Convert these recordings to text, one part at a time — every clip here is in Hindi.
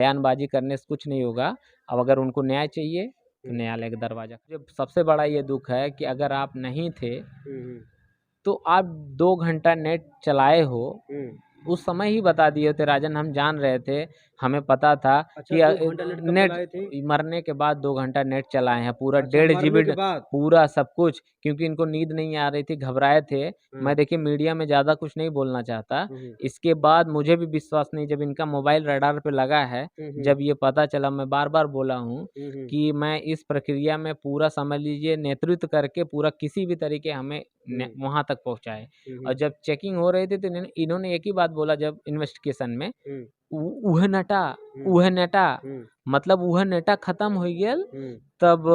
बयानबाजी करने से कुछ नहीं होगा। अब अगर उनको न्याय चाहिए तो न्यायालय का दरवाजा, जो सबसे बड़ा ये दुख है कि अगर आप नहीं थे तो आप 2 घंटा नेट चलाए हो, उस समय ही बता दिए थे राजन, हम जान रहे थे, हमें पता था अच्छा, कि 2 घंटा नेट कब नेट चलाए थे? मरने के बाद 2 घंटा नेट चलाए हैं, पूरा अच्छा, 1.5 मरने जीबी के बाद? पूरा सब कुछ, क्योंकि इनको नींद नहीं आ रही थी, घबराए थे। मैं देखिए मीडिया में ज़्यादा कुछ नहीं बोलना चाहता। इसके बाद मुझे भी विश्वास नहीं, जब इनका मोबाइल रडार पे लगा है, जब ये पता चला, मैं बार-बार बोला हूँ कि मैं इस प्रक्रिया में पूरा समझ लीजिए नेतृत्व करके पूरा किसी भी तरीके हमें वहाँ तक पहुँचाए। और जब चेकिंग हो रही थी तो इन्होंने एक ही बात बोला जब इन्वेस्टिगेशन में, उह नटा, उह नेटा, मतलब उह नेटा खत्म हो गेल, तब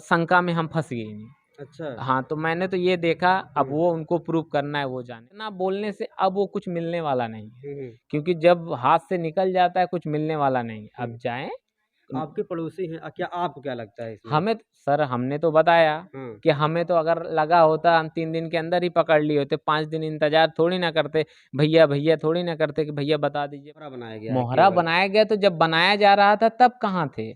शंका में हम फंस गए। अच्छा। हाँ, तो मैंने तो ये देखा, अब वो उनको प्रूव करना है, वो जाने ना, बोलने से अब वो कुछ मिलने वाला नहीं है, क्योंकि जब हाथ से निकल जाता है कुछ मिलने वाला नहीं है। अब जाएं, आपके पड़ोसी हैं, क्या आपको क्या लगता है इसमें? हमें सर, हमने तो बताया कि हमें तो अगर लगा होता हम 3 दिन के अंदर ही पकड़ लिए होते, 5 दिन इंतजार थोड़ी ना करते, भैया भैया थोड़ी ना करते कि भैया बता दीजिए। मोहरा बनाया गया है मोहरा केवल। बनाया गया, तो जब बनाया जा रहा था तब कहाँ थे?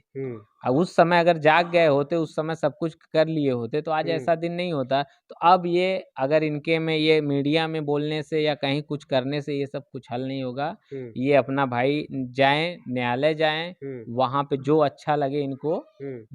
अब उस समय अगर जाग गए होते, उस समय सब कुछ कर लिए होते, तो आज ऐसा दिन नहीं होता। तो अब ये अगर इनके में ये मीडिया में बोलने से या कहीं कुछ करने से ये सब कुछ हल नहीं होगा। ये अपना भाई जाएं, न्यायालय जाएं, वहाँ पे जो अच्छा लगे इनको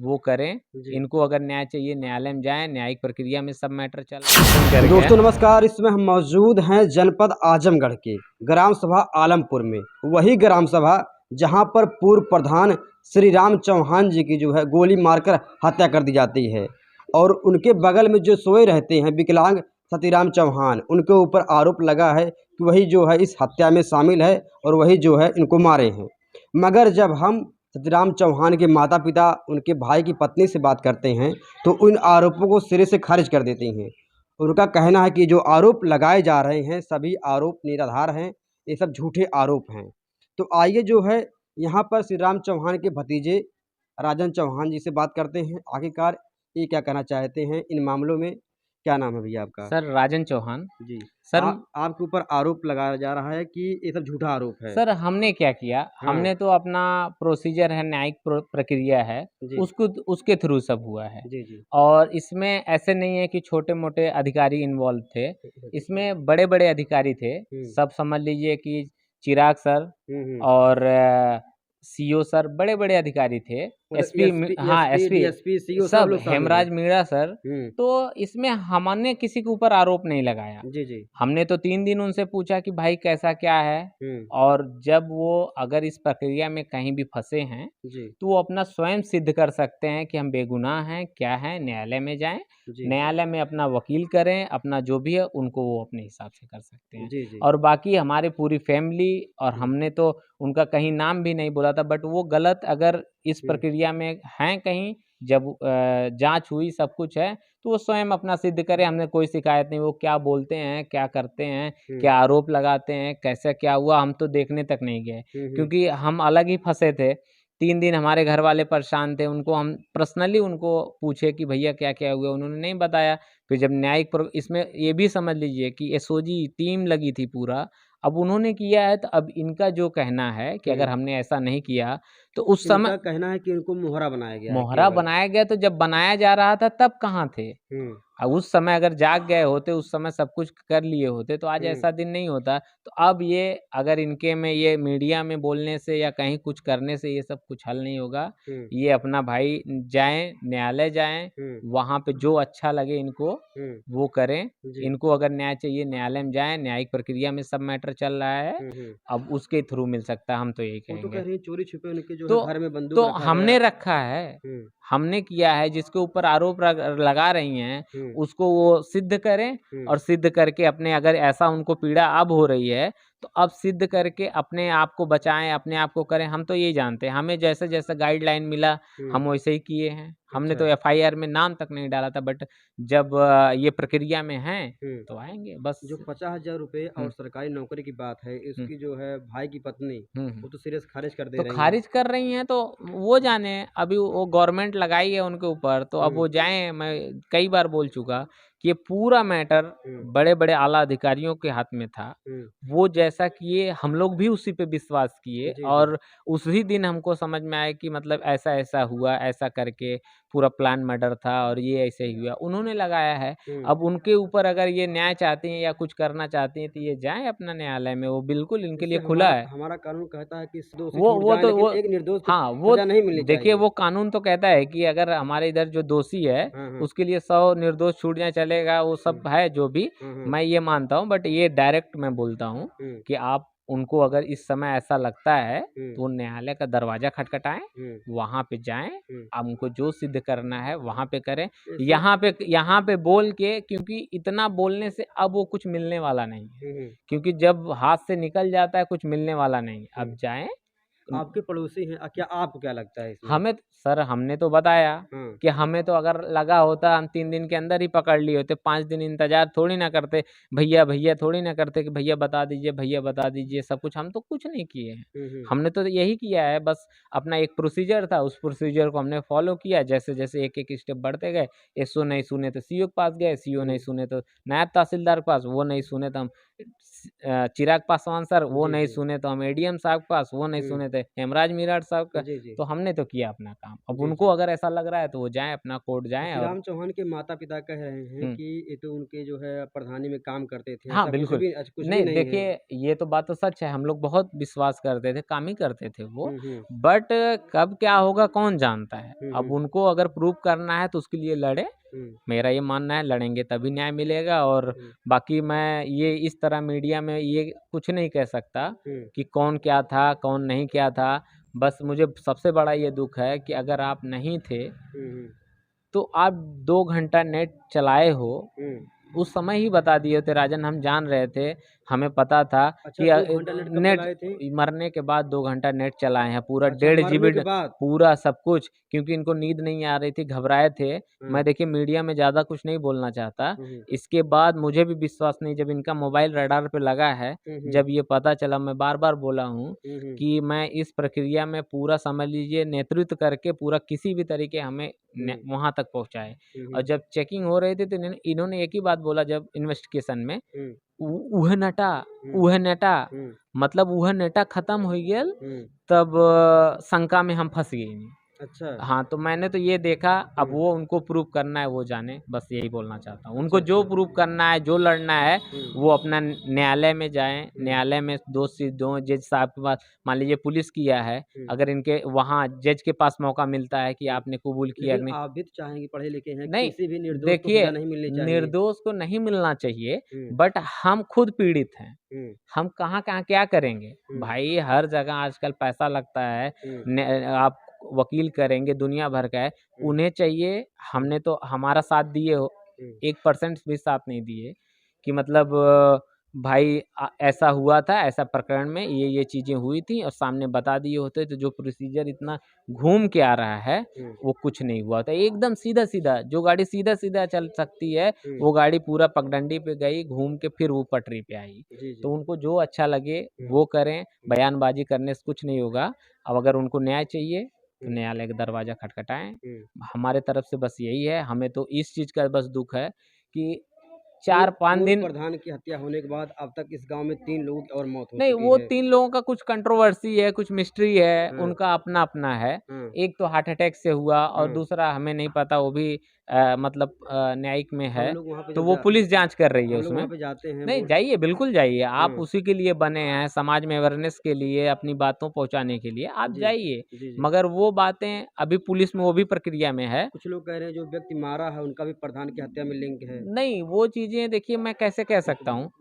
वो करें। इनको अगर न्याय चाहिए न्यायालय में जाएं, न्यायिक प्रक्रिया में सब मैटर चल रहा है। दोस्तों नमस्कार, इसमें हम मौजूद हैं जनपद आजमगढ़ के ग्राम सभा आलमपुर में। वही ग्राम सभा जहां पर पूर्व प्रधान श्री राम चौहान जी की जो है गोली मारकर हत्या कर दी जाती है, और उनके बगल में जो सोए रहते हैं विकलांग सतीराम चौहान, उनके ऊपर आरोप लगा है कि वही जो है इस हत्या में शामिल है और वही जो है इनको मारे हैं। मगर जब हम सतीराम चौहान के माता पिता, उनके भाई की पत्नी से बात करते हैं तो उन आरोपों को सिरे से खारिज कर देते हैं। उनका कहना है कि जो आरोप लगाए जा रहे हैं सभी आरोप निराधार हैं, ये सब झूठे आरोप हैं। तो आइए जो है यहाँ पर श्री राम चौहान के भतीजे राजन चौहान जी से बात करते हैं, आखिरकार ये क्या कहना चाहते हैं इन मामलों में। क्या नाम है भैया आपका? सर राजन चौहान। जी। सर आपके ऊपर आरोप लगाया जा रहा है कि ये सब झूठा आरोप है। सर हमने क्या किया, हमने तो अपना प्रोसीजर है, न्यायिक प्रक्रिया है, उसको उसके थ्रू सब हुआ है। जी जी। और इसमें ऐसे नहीं है कि छोटे मोटे अधिकारी इन्वॉल्व थे, इसमें बड़े बड़े अधिकारी थे। सब समझ लीजिए कि चिराग सर और सीओ सर, बड़े बड़े अधिकारी थे। एसपी, हाँ एसपी, सीओ सब सब लोग शामिल हेमराज हैं। मीणा सर। तो इसमें हमने किसी के ऊपर आरोप नहीं लगाया। जी जी। हमने तो 3 दिन उनसे पूछा कि भाई कैसा क्या है, और जब वो अगर इस प्रक्रिया में कहीं भी फंसे हैं तो वो अपना स्वयं सिद्ध कर सकते हैं कि हम बेगुनाह हैं, क्या है, न्यायालय में जाएं, न्यायालय में अपना वकील करें, अपना जो भी है उनको वो अपने हिसाब से कर सकते हैं। और बाकी हमारी पूरी फैमिली, और हमने तो उनका कहीं नाम भी नहीं बोला था, बट वो गलत अगर इस प्रक्रिया में हैं कहीं, जब जांच हुई सब कुछ है, तो वो स्वयं अपना सिद्ध करे, हमने कोई शिकायत नहीं। वो क्या बोलते हैं, क्या करते हैं, क्या आरोप लगाते हैं, कैसे क्या हुआ, हम तो देखने तक नहीं गए, क्योंकि हम अलग ही फंसे थे। 3 दिन हमारे घर वाले परेशान थे, उनको हम पर्सनली उनको पूछे कि भैया क्या क्या हुआ, उन्होंने नहीं बताया। फिर जब न्यायिक इसमें ये भी समझ लीजिए कि एसओजी टीम लगी थी पूरा, अब उन्होंने किया है, तो अब इनका जो कहना है कि अगर हमने ऐसा नहीं किया तो उस समय इनका कहना है कि इनको मोहरा बनाया गया है मोहरा केवल। बनाया गया, तो जब बनाया जा रहा था तब कहाँ थे? अब उस समय अगर जाग गए होते, उस समय सब कुछ कर लिए होते, तो आज ऐसा दिन नहीं होता। तो अब ये अगर इनके में ये मीडिया में बोलने से या कहीं कुछ करने से ये सब कुछ हल नहीं होगा। ये अपना भाई जाएं, न्यायालय जाएं, वहाँ पे जो अच्छा लगे इनको वो करें। इनको अगर न्याय चाहिए न्यायालय में जाएं, न्यायिक प्रक्रिया में सब मैटर चल रहा है, अब उसके थ्रू मिल सकता है, हम तो यही वो तो कह कहेंगे। रहे हैं चोरी छिपे उनके जो तो है घर में बंदूक तो रखा हमने गया। रखा है, हमने किया है, जिसके ऊपर आरोप लगा रही हैं उसको वो सिद्ध करें, और सिद्ध करके अपने, अगर ऐसा उनको पीड़ा अब हो रही है तो अब सिद्ध करके अपने आप को बचाएं, अपने आप को करें। हम तो यही जानते हैं, हमें जैसे जैसे गाइडलाइन मिला हम वैसे ही किए हैं। हमने तो एफआईआर में नाम तक नहीं डाला था, बट जब ये प्रक्रिया में हैं तो आएंगे बस। जो 50,000 रुपए और सरकारी नौकरी की बात है, इसकी जो है भाई की पत्नी वो तो सिरे से खारिज कर दे तो रही है। खारिज कर रही हैं, तो वो जाने, अभी वो गवर्नमेंट लगाई है उनके ऊपर, तो अब वो जाएं। मैं कई बार बोल चुका कि ये पूरा मैटर बड़े बड़े आला अधिकारियों के हाथ में था। वो जैसा किए हम लोग भी उसी पे विश्वास किए और उसी दिन हमको समझ में आया कि मतलब ऐसा ऐसा हुआ, ऐसा करके पूरा प्लान मर्डर था और ये ऐसे ही हुआ, उन्होंने लगाया है। अब उनके ऊपर अगर ये न्याय चाहती हैं या कुछ करना चाहती हैं तो ये जाएं अपना न्यायालय में, वो बिल्कुल इनके लिए खुला है। हमारा कानून कहता है कि दोषी वो छूट वो जाएं, तो लेकिन वो एक निर्दोष को हाँ वो सजा नहीं मिलनी देखिए चाहिए। वो कानून तो कहता है कि अगर हमारे इधर जो दोषी है उसके लिए 100 निर्दोष छूट जाए चलेगा, वो सब है जो भी मैं ये मानता हूँ। बट ये डायरेक्ट मैं बोलता हूँ कि आप उनको अगर इस समय ऐसा लगता है तो न्यायालय का दरवाजा खटखटाएं, वहां पे जाएं, आप उनको जो सिद्ध करना है वहां पे करें। यहाँ पे बोल के, क्योंकि इतना बोलने से अब वो कुछ मिलने वाला नहीं है, क्योंकि जब हाथ से निकल जाता है कुछ मिलने वाला नहीं। अब जाएं। आपके पड़ोसी हैं, क्या आपको क्या लगता है इसमें? हमें सर हमने तो बताया कि हमें तो अगर लगा होता हम 3 दिन के अंदर ही पकड़ लिए होते, 5 दिन इंतजार थोड़ी ना करते, भैया भैया थोड़ी ना करते कि भैया बता दीजिए, भैया बता दीजिए सब कुछ। हम तो कुछ नहीं किए हैं, हमने तो यही किया है, बस अपना एक प्रोसीजर था, उस प्रोसीजर को हमने फॉलो किया। जैसे जैसे एक एक स्टेप बढ़ते गए, एसओ नहीं सुने तो सीओ के पास गए, सीओ नहीं सुने तो नायब तहसीलदार के पास, वो नहीं सुने तो हम चिराग पासवान सर, वो नहीं सुने तो हम एडीएम साहब के पास, वो नहीं सुने थे हेमराज मीराट साहब का। तो हमने तो किया अपना काम। अब उनको अगर ऐसा लग रहा है तो वो जाएं अपना कोर्ट जाएं। और राम चौहान के माता पिता कह रहे हैं कि ये तो उनके जो है प्रधानी में काम करते थे। हाँ बिल्कुल, कुछ नहीं भी नहीं देखिए ये तो बात तो सच है, हम लोग बहुत विश्वास करते थे, काम ही करते थे वो। बट कब क्या होगा कौन जानता है। अब उनको अगर प्रूव करना है तो उसके लिए लड़े, मेरा ये मानना है, लड़ेंगे तभी न्याय मिलेगा। और बाकी मैं ये इस तरह मीडिया में ये कुछ नहीं कह सकता कि कौन क्या था कौन नहीं क्या था। बस मुझे सबसे बड़ा ये दुख है कि अगर आप नहीं थे तो आप 2 घंटा नेट चलाए हो, उस समय ही बता दिए थे राजन, हम जान रहे थे, हमें पता था। अच्छा, कि 2 घंटा नेट मरने के बाद 2 घंटा नेट चलाए हैं, पूरा 1.5 GB पूरा सब कुछ, क्योंकि इनको नींद नहीं आ रही थी, घबराए थे। मैं देखिए मीडिया में ज़्यादा कुछ नहीं बोलना चाहता। इसके बाद मुझे भी विश्वास नहीं, जब इनका मोबाइल रडार पे लगा है, जब ये पता चला, मैं बार बार बोला हूँ कि मैं इस प्रक्रिया में पूरा समझ लीजिए नेतृत्व करके पूरा किसी भी तरीके हमें वहां तक पहुंचाए। और जब चेकिंग हो रही थी तो इन्होंने एक ही बात बोला जब इन्वेस्टिगेशन में, उह नेटा मतलब उह नेटा खत्म हो गया, तब शंका में हम फंस गए। अच्छा हाँ, तो मैंने तो ये देखा, अब वो उनको प्रूव करना है वो जाने, बस यही बोलना चाहता हूँ। उनको जो प्रूव करना है, जो लड़ना है, वो अपना न्यायालय में जाएं, न्यायालय में दोषी दो जज साहब के पास। मान लीजिए पुलिस किया है, अगर इनके वहाँ जज के पास मौका मिलता है कि आपने कबूल किया नहीं, आप भी तो चाहेंगे, पढ़े लिखे हैं, नहीं किसी भी निर्दोष को देखिए सजा नहीं मिलनी चाहिए। निर्दोष को नहीं मिलना चाहिए, बट हम खुद पीड़ित हैं, हम कहाँ कहाँ क्या करेंगे भाई। हर जगह आजकल पैसा लगता है, आप वकील करेंगे दुनिया भर का है, उन्हें चाहिए। हमने तो हमारा साथ दिए हो, 1% भी साथ नहीं दिए कि मतलब भाई ऐसा हुआ था, ऐसा प्रकरण में ये चीजें हुई थी, और सामने बता दिए होते तो जो प्रोसीजर इतना घूम के आ रहा है वो कुछ नहीं हुआ था। एकदम सीधा सीधा, जो गाड़ी सीधा सीधा चल सकती है वो गाड़ी पूरा पगडंडी पे गई, घूम के फिर वो पटरी पे आई। तो उनको जो अच्छा लगे वो करें, बयानबाजी करने से कुछ नहीं होगा। अब अगर उनको न्याय चाहिए तो न्यायालय का दरवाजा खटखटाएं। हमारे तरफ से बस यही है। हमें तो इस चीज का बस दुख है कि 4-5 दिन प्रधान की हत्या होने के बाद अब तक इस गांव में 3 लोगों की और मौत हो नहीं, चुकी वो है। 3 लोगों का कुछ कंट्रोवर्सी है, कुछ मिस्ट्री है, उनका अपना अपना है। एक तो हार्ट अटैक से हुआ और दूसरा हमें नहीं पता, वो भी मतलब न्यायिक में है, तो वो पुलिस जांच कर रही है उसमें। पे जाते हैं, नहीं जाइए, बिल्कुल जाइए, आप उसी के लिए बने हैं, समाज में अवेयरनेस के लिए, अपनी बातों पहुंचाने के लिए आप जाइए। मगर वो बातें अभी पुलिस में वो भी प्रक्रिया में है। कुछ लोग कह रहे हैं जो व्यक्ति मारा है उनका भी प्रधान की हत्या में लिंक है। नहीं, वो चीजें देखिए मैं कैसे कह सकता हूँ,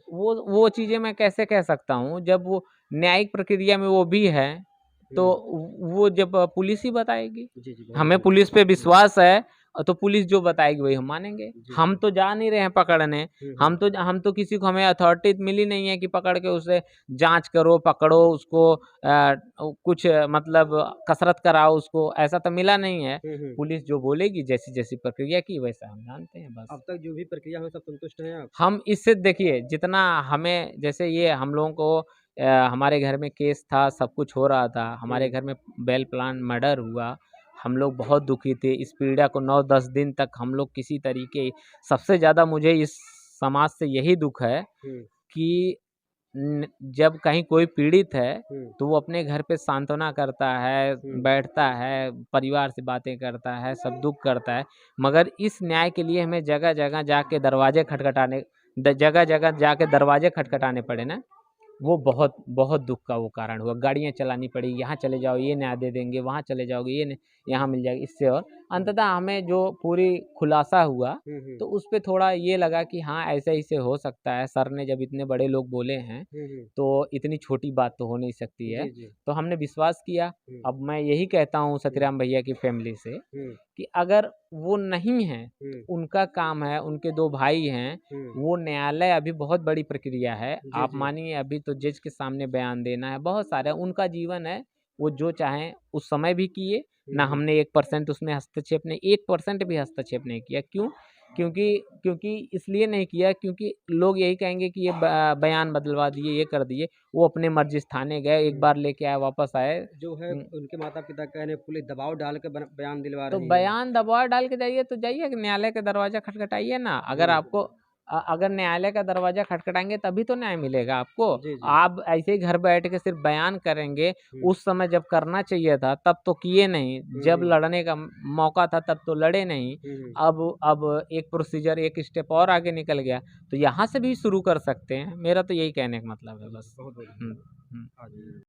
वो चीजें मैं कैसे कह सकता हूँ, जब वो न्यायिक प्रक्रिया में वो भी है तो वो जब पुलिस ही बताएगी। हमें पुलिस पे विश्वास है, तो पुलिस जो बताएगी वही हम मानेंगे। हम तो जा नहीं रहे हैं पकड़ने, हम तो किसी को, हमें अथॉरिटी मिली नहीं है कि पकड़ के उसे जांच करो, पकड़ो उसको, कुछ मतलब कसरत कराओ उसको, ऐसा तो मिला नहीं है। पुलिस जो बोलेगी, जैसी जैसी प्रक्रिया की वैसा हम जानते हैं बस। अब तक जो भी प्रक्रिया है सब संतुष्ट हैं आप? हम इससे देखिए जितना हमें, जैसे ये हम लोगों को हमारे घर में केस था, सब कुछ हो रहा था, हमारे घर में बेल प्लान मर्डर हुआ, हम लोग बहुत दुखी थे। इस पीड़ा को 9-10 दिन तक हम लोग किसी तरीके, सबसे ज़्यादा मुझे इस समाज से यही दुःख है कि जब कहीं कोई पीड़ित है तो वो अपने घर पे सांत्वना करता है, बैठता है, परिवार से बातें करता है, सब दुःख करता है, मगर इस न्याय के लिए हमें जगह-जगह जाके दरवाजे खटखटाने पड़े ना, वो बहुत बहुत दुःख का वो कारण हुआ। गाड़ियाँ चलानी पड़ी, यहाँ चले जाओ ये न्याय दे देंगे, वहाँ चले जाओगे ये यहाँ मिल जाएगा, इससे। और अंततः हमें जो पूरी खुलासा हुआ तो उस पे थोड़ा ये लगा कि हाँ ऐसे हो सकता है। सर ने जब इतने बड़े लोग बोले हैं तो इतनी छोटी बात तो हो नहीं सकती है। तो हमने विश्वास किया। अब मैं यही कहता हूँ सतीराम भैया की फैमिली से कि अगर वो नहीं है, उनका काम है, उनके 2 भाई हैं, वो न्यायालय अभी बहुत बड़ी प्रक्रिया है। आप मानिए अभी तो जज के सामने बयान देना है, बहुत सारे, उनका जीवन है, वो जो चाहें उस समय भी किए। ना हमने 1% उसमें हस्तक्षेप नहीं, 1% भी हस्तक्षेप नहीं किया। क्यों? क्योंकि इसलिए नहीं किया क्योंकि लोग यही कहेंगे कि ये बयान बदलवा दिए, ये कर दिए। वो अपने मर्जी से थाने गए, एक बार लेके आए, वापस आए। जो है उनके माता-पिता कह रहे पुलिस दबाव डाल के बयान दिलवा तो रही है। बयान दबाव डाल के जाइए तो जाइए न्यायालय का दरवाजा खटखटाइए ना। अगर आपको अगर न्यायालय का दरवाजा खटखटाएंगे तभी तो न्याय मिलेगा आपको। आप ऐसे ही घर बैठ के सिर्फ बयान करेंगे, उस समय जब करना चाहिए था तब तो किए नहीं, जब लड़ने का मौका था तब तो लड़े नहीं। अब एक प्रोसीजर, एक स्टेप और आगे निकल गया, तो यहाँ से भी शुरू कर सकते हैं। मेरा तो यही कहने का मतलब है बस।